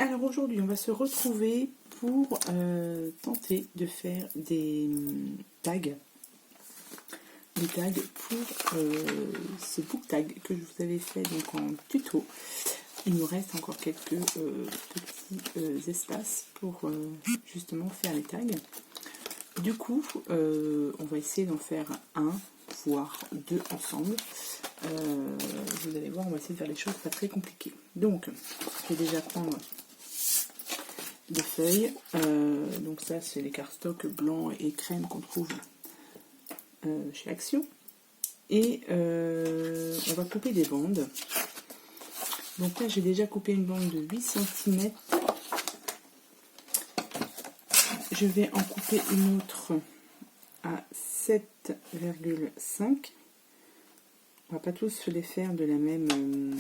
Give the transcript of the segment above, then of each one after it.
Alors aujourd'hui, on va se retrouver pour tenter de faire des tags. Des tags pour ce book tag que je vous avais fait donc en tuto. Il nous reste encore quelques petits espaces pour justement faire les tags. Du coup, on va essayer d'en faire un, voire deux ensemble. Vous allez voir, on va essayer de faire les choses pas très compliquées. Donc, je vais déjà prendre des feuilles. Donc ça, c'est les cardstock blancs et crème qu'on trouve chez Action. Et on va couper des bandes. Donc là, j'ai déjà coupé une bande de 8 cm. Je vais en couper une autre à 7,5. On va pas tous les faire de la même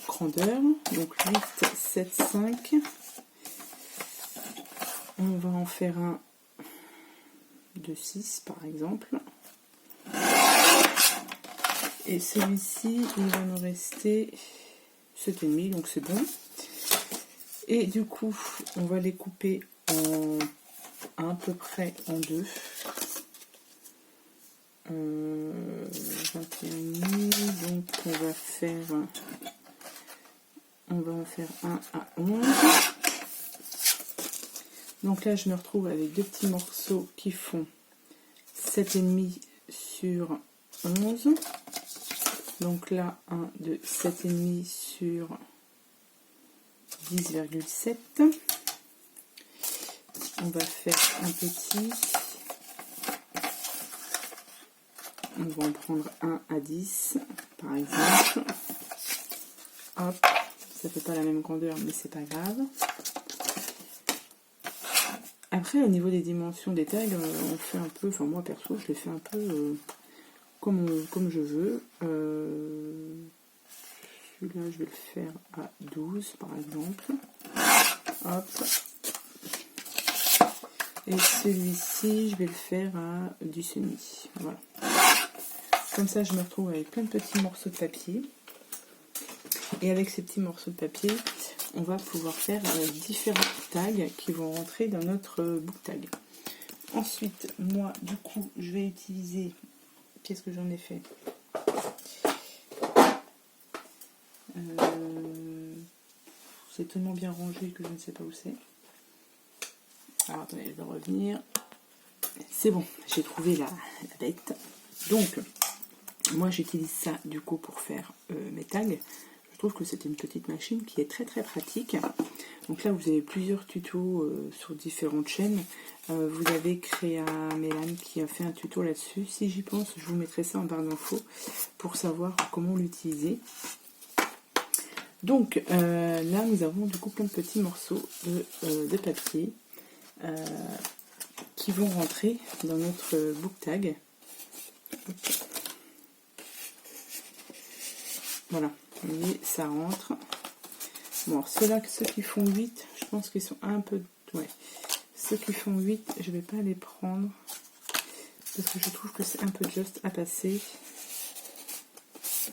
grandeur. Donc 8, 7, 5. On va en faire un de 6 par exemple. Et celui-ci, il va nous rester 7,5, donc c'est bon. Et du coup, on va les couper à peu près en deux. 21,5, donc on va en faire un à 11. Donc là, je me retrouve avec deux petits morceaux qui font 7,5 sur 11. Donc là, un de 7,5 sur 10,7. On va faire un petit. On va en prendre un à 10, par exemple. Hop, ça fait pas la même grandeur, mais c'est pas grave. Après, au niveau des dimensions des tags, on fait un peu, enfin moi perso, je les fais un peu comme je veux. Celui-là, je vais le faire à 12, par exemple. Hop. Et celui-ci, je vais le faire à 10,5. Voilà. Comme ça, je me retrouve avec plein de petits morceaux de papier. Et avec ces petits morceaux de papier, on va pouvoir faire différents tags qui vont rentrer dans notre book tag. Ensuite, moi, du coup, je vais utiliser... Qu'est-ce que j'en ai fait? C'est tellement bien rangé que je ne sais pas où c'est. Alors, attendez, je vais revenir. C'est bon, j'ai trouvé la bête. Donc, moi, j'utilise ça, du coup, pour faire mes tags. Je trouve que c'est une petite machine qui est très très pratique. Donc là, vous avez plusieurs tutos sur différentes chaînes. Vous avez Créa Mélan qui a fait un tuto là-dessus. Si j'y pense, je vous mettrai ça en barre d'infos pour savoir comment l'utiliser. Donc là, nous avons du coup plein de petits morceaux de papier qui vont rentrer dans notre book tag. Voilà, vous voyez, ça rentre. Bon, alors ceux qui font 8, je pense qu'ils sont un peu... Ouais. Ceux qui font 8, je ne vais pas les prendre. Parce que je trouve que c'est un peu juste à passer.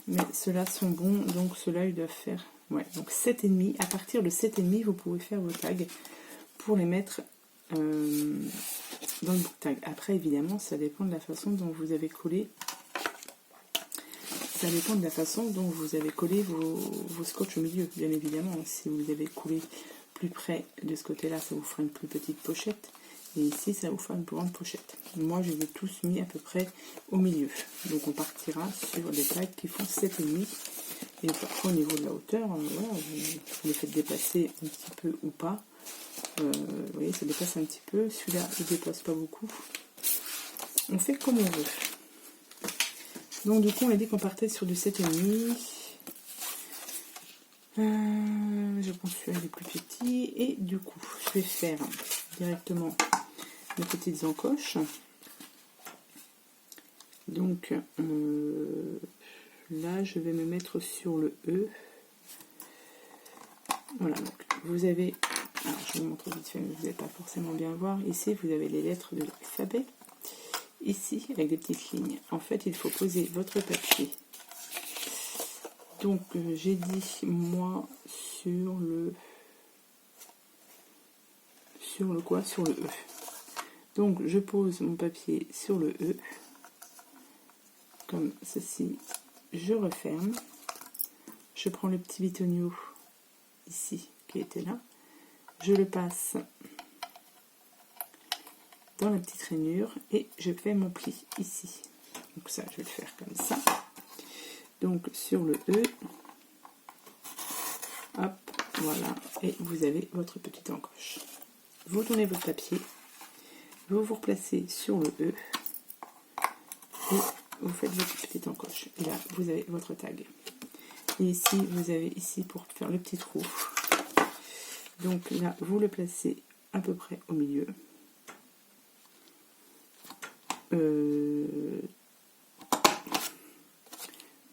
Mais ceux-là sont bons, donc ceux-là, ils doivent faire... Ouais, donc 7,5. À partir de 7,5, vous pouvez faire vos tags pour les mettre dans le book tag. Après, évidemment, ça dépend de la façon dont vous avez collé. Ça dépend de la façon dont vous avez collé vos scotch au milieu, bien évidemment. Si vous avez collé plus près de ce côté-là, ça vous fera une plus petite pochette. Et ici, ça vous fera une plus grande pochette. Moi, je les ai tous mis à peu près au milieu. Donc, on partira sur des tags qui font 7,5. Et parfois, au niveau de la hauteur, voilà, vous les faites dépasser un petit peu ou pas. Vous voyez, ça dépasse un petit peu. Celui-là, il ne dépasse pas beaucoup. On fait comme on veut. Donc du coup, on a dit qu'on partait sur du 7,5. Je pense que celui-là est plus petit. Et du coup, je vais faire directement mes petites encoches. Donc là, je vais me mettre sur le E. Voilà, donc vous avez... Alors, je vous montre vite fait, mais vous n'allez pas forcément bien voir. Ici, vous avez les lettres de l'alphabet. Ici, avec des petites lignes. En fait, il faut poser votre papier Donc j'ai dit moi sur le quoi, sur le E. Donc je pose mon papier sur le E comme ceci, je referme, je prends le petit bitonio ici qui était là, je le passe dans la petite rainure et je fais mon pli ici. Donc ça je vais le faire comme ça. Donc sur le E, hop, voilà, et vous avez votre petite encoche. Vous tournez votre papier, vous vous replacez sur le E et vous faites votre petite encoche. Et là vous avez votre tag. Et ici vous avez ici pour faire le petit trou. Donc là vous le placez à peu près au milieu.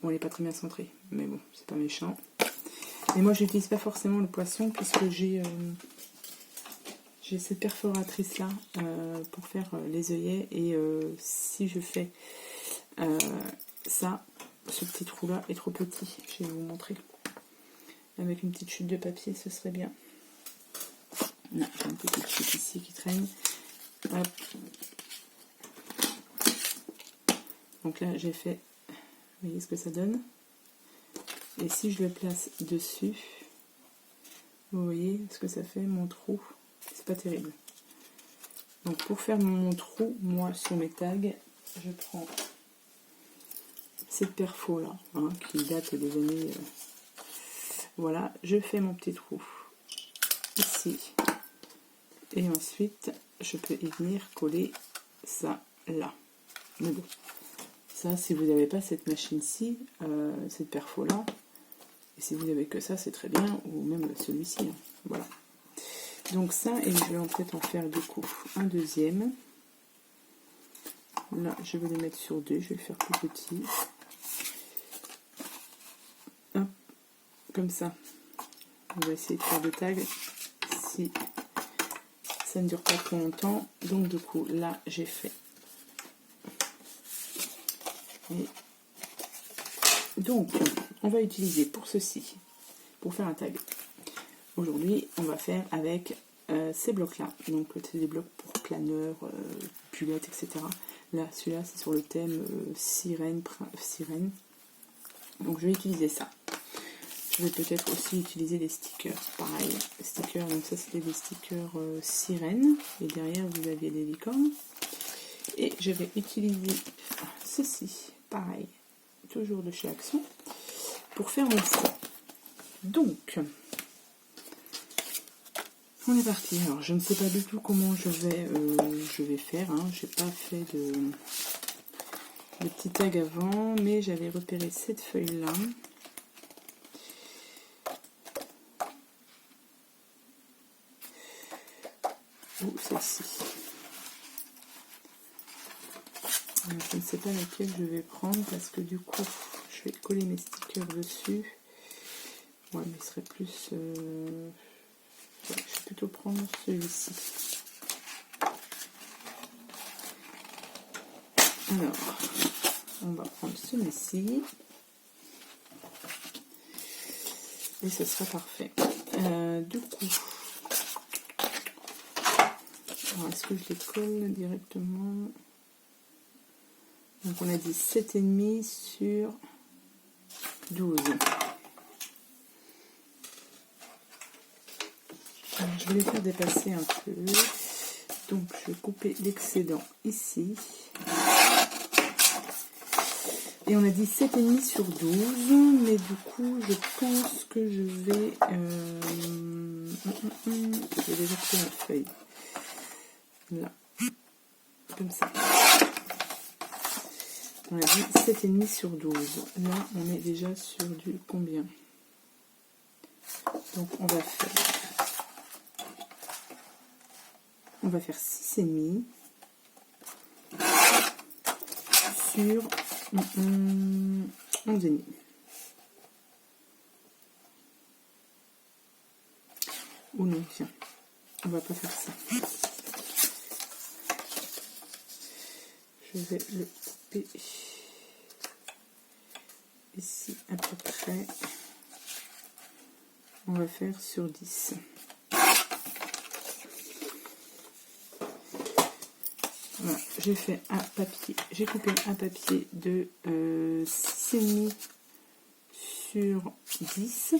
Bon, il n'est pas très bien centré, mais bon, c'est pas méchant. Et moi, j'utilise pas forcément le poisson puisque j'ai cette perforatrice là pour faire les œillets. Et si je fais ça, ce petit trou là est trop petit. Je vais vous montrer. Avec une petite chute de papier, ce serait bien. Là, j'ai une petite chute ici qui traîne. Hop. Donc là, j'ai fait, vous voyez ce que ça donne. Et si je le place dessus, vous voyez ce que ça fait, mon trou. C'est pas terrible. Donc pour faire mon trou, moi, sur mes tags, je prends cette perfo là, hein, qui date des années... voilà, je fais mon petit trou ici. Et ensuite, je peux y venir coller ça là. Mais bon. Ça, si vous n'avez pas cette machine-ci, cette perfo-là, et si vous n'avez que ça, c'est très bien, ou même celui-ci. Hein. Voilà. Donc ça, et je vais peut-être en faire du coup un deuxième. Là, je vais le mettre sur 2, je vais le faire plus petit. Hop, comme ça. On va essayer de faire des tags si ça ne dure pas trop longtemps. Donc du coup, là, j'ai fait. Et donc, on va utiliser pour ceci, pour faire un tag. Aujourd'hui, on va faire avec ces blocs-là. Donc, c'est des blocs pour planeurs, bulettes, etc. Là, celui-là, c'est sur le thème sirène. Donc, je vais utiliser ça. Je vais peut-être aussi utiliser des stickers. Pareil, stickers. Donc, ça, c'était des stickers sirène. Et derrière, vous aviez des licornes. Et je vais utiliser ceci. Pareil, toujours de chez Action, pour faire mon fond. Donc, on est parti. Alors, je ne sais pas du tout comment je vais faire. Hein. Je n'ai pas fait de petit tag avant, mais j'avais repéré cette feuille-là. Ou celle-ci. Je ne sais pas laquelle je vais prendre parce que du coup, je vais coller mes stickers dessus. Ouais, mais il serait plus... ouais, je vais plutôt prendre celui-ci. Alors, on va prendre celui-ci. Et ce sera parfait. Du coup, est-ce que je les colle directement? Donc on a dit 7,5 sur 12. Alors, je vais les faire dépasser un peu. Donc je vais couper l'excédent ici. Et on a dit 7,5 sur 12. Mais du coup, je pense que je vais... je vais déjà couper ma feuille. Là. Comme ça. On a dit 7,5 sur 12. Là, on est déjà sur du combien? Donc, on va faire 6,5 sur 11,5. Ou non, tiens, on va pas faire ça. Je vais le couper ici à peu près. On va faire sur 10. Voilà, j'ai fait un papier. J'ai coupé un papier de 6,5 sur 10.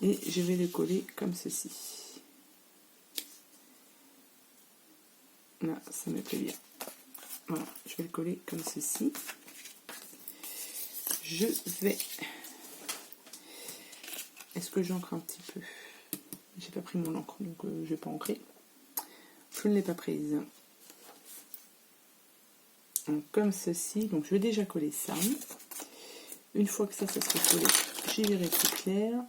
Et je vais le coller comme ceci. Là, ça me plaît bien. Voilà, je vais le coller comme ceci. Je vais... Est-ce que j'encre un petit peu? J'ai pas pris mon encre, donc je vais pas encrer. Je ne l'ai pas prise. Donc, comme ceci. Donc je vais déjà coller ça. Une fois que ça sera collé, j'y verrai plus clair.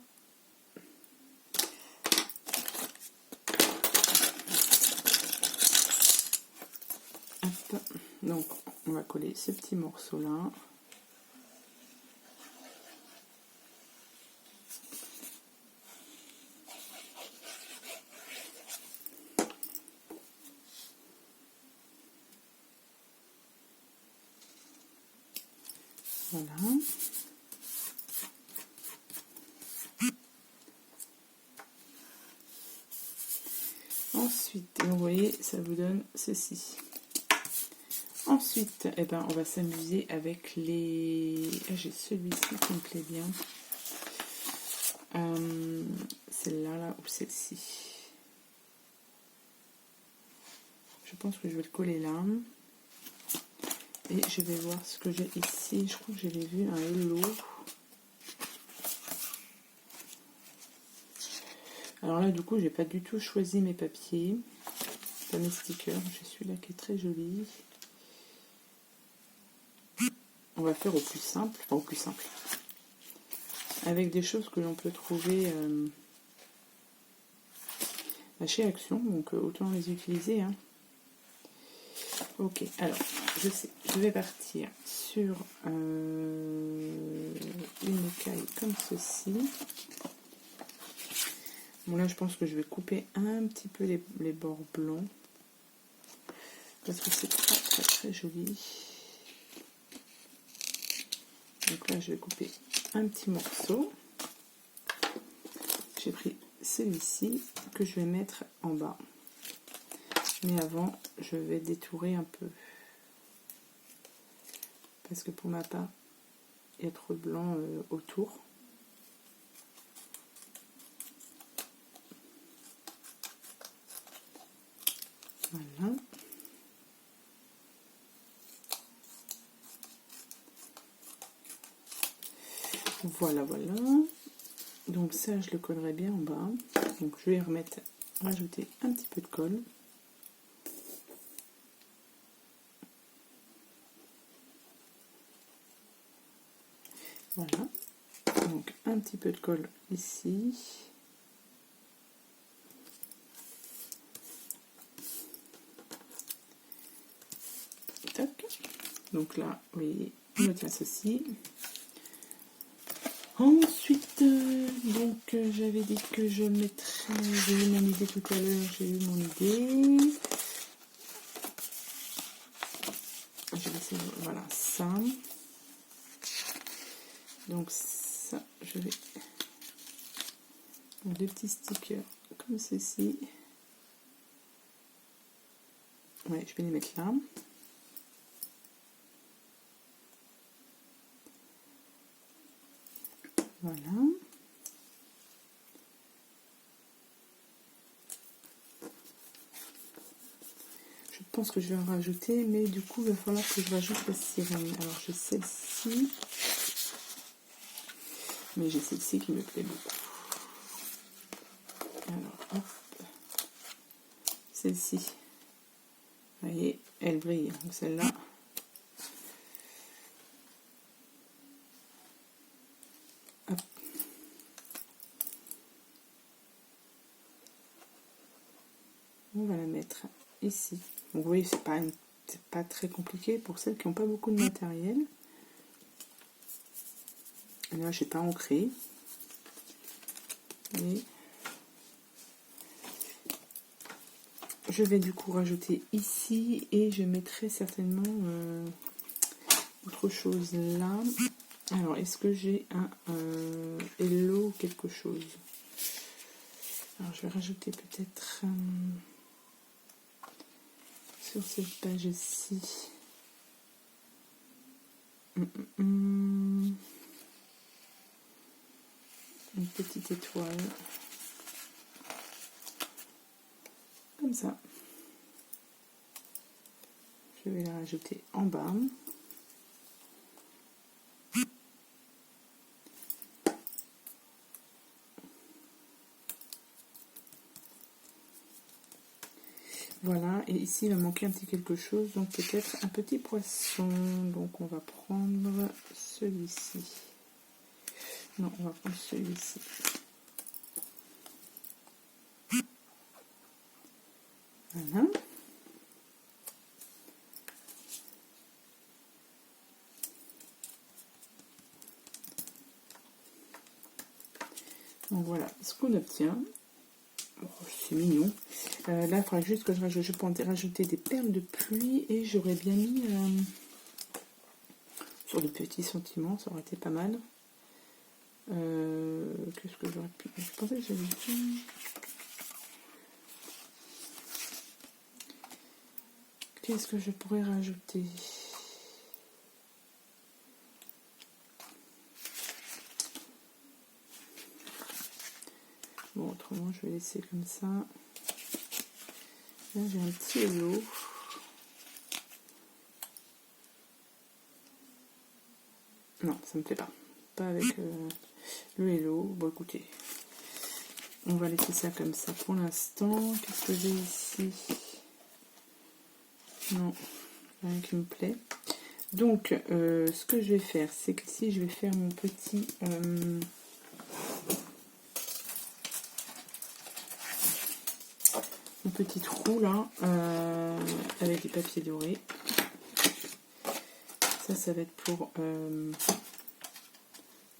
Hop. Donc on va coller ce petit morceau là. Voilà. Ensuite, vous voyez, ça vous donne ceci. Ensuite, eh ben, on va s'amuser avec les... Ah, j'ai celui-ci qui me plaît bien. Celle-là là, ou celle-ci. Je pense que je vais le coller là. Et je vais voir ce que j'ai ici. Je crois que j'avais vu un hello. Alors là, du coup, j'ai pas du tout choisi mes papiers. Pas mes stickers. J'ai celui-là qui est très joli. On va faire au plus simple. Enfin, au plus simple. Avec des choses que l'on peut trouver chez Action. Donc, autant les utiliser. Hein. Ok, alors, je sais. Je vais partir sur une écaille comme ceci. Bon, là, je pense que je vais couper un petit peu les bords blancs. Parce que c'est très, très, très joli. Donc là, je vais couper un petit morceau. J'ai pris celui-ci que je vais mettre en bas. Mais avant, je vais détourer un peu. Parce que pour ma part, il y a trop de blanc autour. Voilà. Voilà, voilà. Donc ça, je le collerai bien en bas. Donc je vais rajouter un petit peu de colle. Voilà. Donc un petit peu de colle ici. Tac. Donc là, vous voyez, on obtient ceci. Ensuite, j'avais dit que je mettrais... J'ai eu mon idée tout à l'heure, j'ai eu mon idée. Je vais essayer, voilà, ça. Donc ça, je vais... Des petits stickers comme ceci. Ouais, je vais les mettre là. Voilà. Je pense que je vais en rajouter, mais du coup, il va falloir que je rajoute la sirène. Alors, j'ai celle-ci. Mais j'ai celle-ci qui me plaît beaucoup. Alors, hop. Celle-ci. Vous voyez, elle brille. Donc, celle-là. Hop. On va la mettre ici. Donc, vous voyez, c'est pas très compliqué pour celles qui n'ont pas beaucoup de matériel. Et là, j'ai pas ancré. Et je vais du coup rajouter ici et je mettrai certainement autre chose là. Alors, est-ce que j'ai un hello quelque chose? Alors, je vais rajouter peut-être sur cette page-ci une petite étoile. Comme ça. Je vais la rajouter en bas. Voilà, et ici il va manquer un petit quelque chose, donc peut-être un petit poisson. Donc on va prendre celui-ci. Non, on va prendre celui-ci. Voilà. Donc voilà ce qu'on obtient. Oh, c'est mignon. Là, il faudra juste que je peux rajouter des perles de pluie et j'aurais bien mis sur des petits sentiments, ça aurait été pas mal. Qu'est-ce que j'aurais pu... Je pensais que j'avais dit... Qu'est-ce que je pourrais rajouter? Bon, autrement, je vais laisser comme ça. Là, j'ai un petit hello. Non, ça me plaît pas. Pas avec le hello. Bon, écoutez, on va laisser ça comme ça pour l'instant. Qu'est-ce que j'ai ici? Non, rien qui me plaît. Donc, ce que je vais faire, c'est que si je vais faire mon petit... mon petit trou là, avec des papiers dorés. Ça va être pour...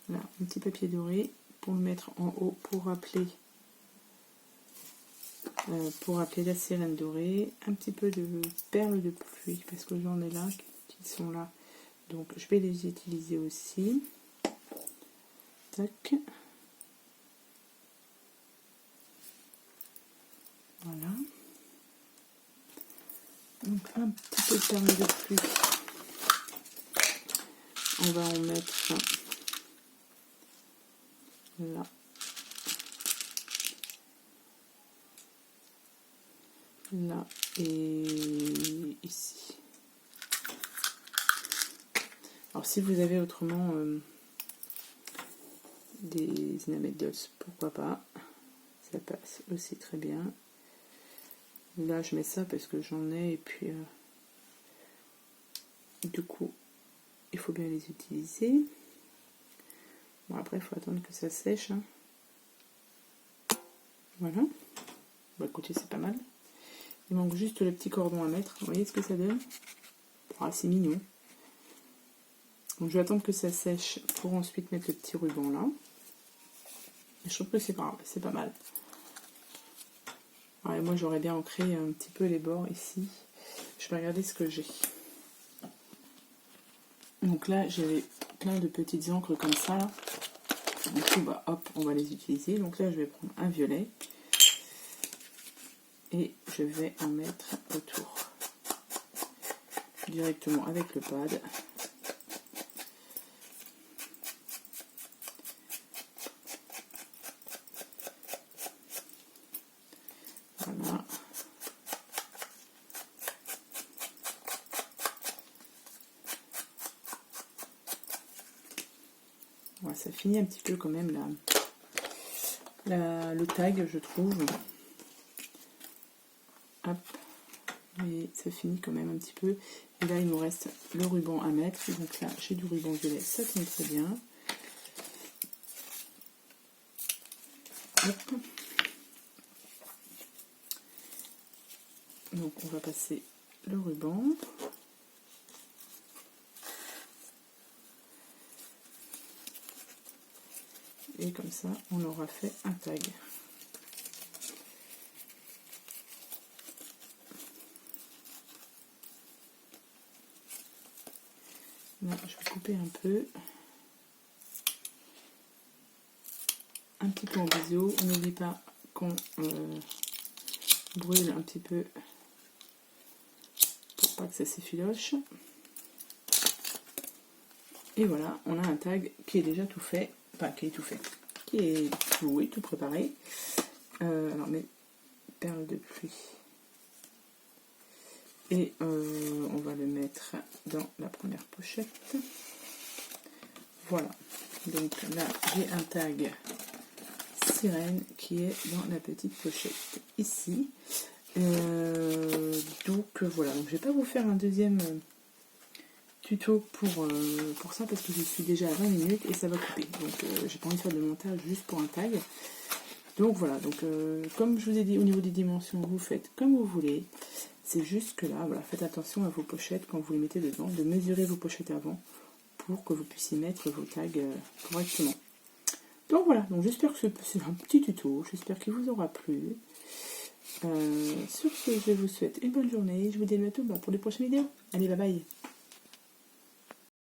voilà, un petit papier doré pour le mettre en haut pour rappeler la sirène dorée, un petit peu de perles de pluie parce que j'en ai là qui sont là, donc je vais les utiliser aussi. Tac. Voilà. Donc un petit peu de perles de pluie. On va en mettre là. Là et ici. Alors si vous avez autrement des Enamel Dolls, pourquoi pas, ça passe aussi très bien. Là je mets ça parce que j'en ai et puis du coup il faut bien les utiliser. Bon après il faut attendre que ça sèche. Hein. Voilà. Bon écoutez c'est pas mal. Il manque juste le petit cordon à mettre. Vous voyez ce que ça donne? Ah, c'est mignon. Donc je vais attendre que ça sèche pour ensuite mettre le petit ruban là. Et je trouve que c'est pas mal. Ouais, moi j'aurais bien ancré un petit peu les bords ici. Je vais regarder ce que j'ai. Donc là j'avais plein de petites encres comme ça. Là. Du coup bah hop on va les utiliser. Donc là je vais prendre un violet. Et je vais en mettre autour. Directement avec le pad. Voilà. Ouais, ça finit un petit peu quand même le tag, je trouve. Hop. Et ça finit quand même un petit peu. Et là, il nous reste le ruban à mettre. Donc là, j'ai du ruban violet, ça tombe très bien. Hop. Donc on va passer le ruban. Et comme ça, on aura fait un tag. Là, tremper un petit peu en biseau. On n'oublie pas qu'on brûle un petit peu pour pas que ça s'effiloche. Et voilà, on a un tag qui est déjà tout fait, enfin qui est tout fait, qui est tout, oui, tout préparé. Alors mes perles de pluie. Et on va le mettre dans la première pochette. Voilà, donc là j'ai un tag sirène qui est dans la petite pochette ici. Donc voilà, donc je vais pas vous faire un deuxième tuto pour ça parce que je suis déjà à 20 minutes et ça va couper. Donc j'ai pas envie de faire de montage juste pour un tag. Donc voilà, donc comme je vous ai dit au niveau des dimensions, vous faites comme vous voulez. C'est juste que là, voilà, faites attention à vos pochettes quand vous les mettez dedans, de mesurer vos pochettes avant pour que vous puissiez mettre vos tags correctement. Donc voilà, donc j'espère que c'est un petit tuto, j'espère qu'il vous aura plu. Sur ce, je vous souhaite une bonne journée, je vous dis à bientôt pour les prochaines vidéos. Allez, bye bye.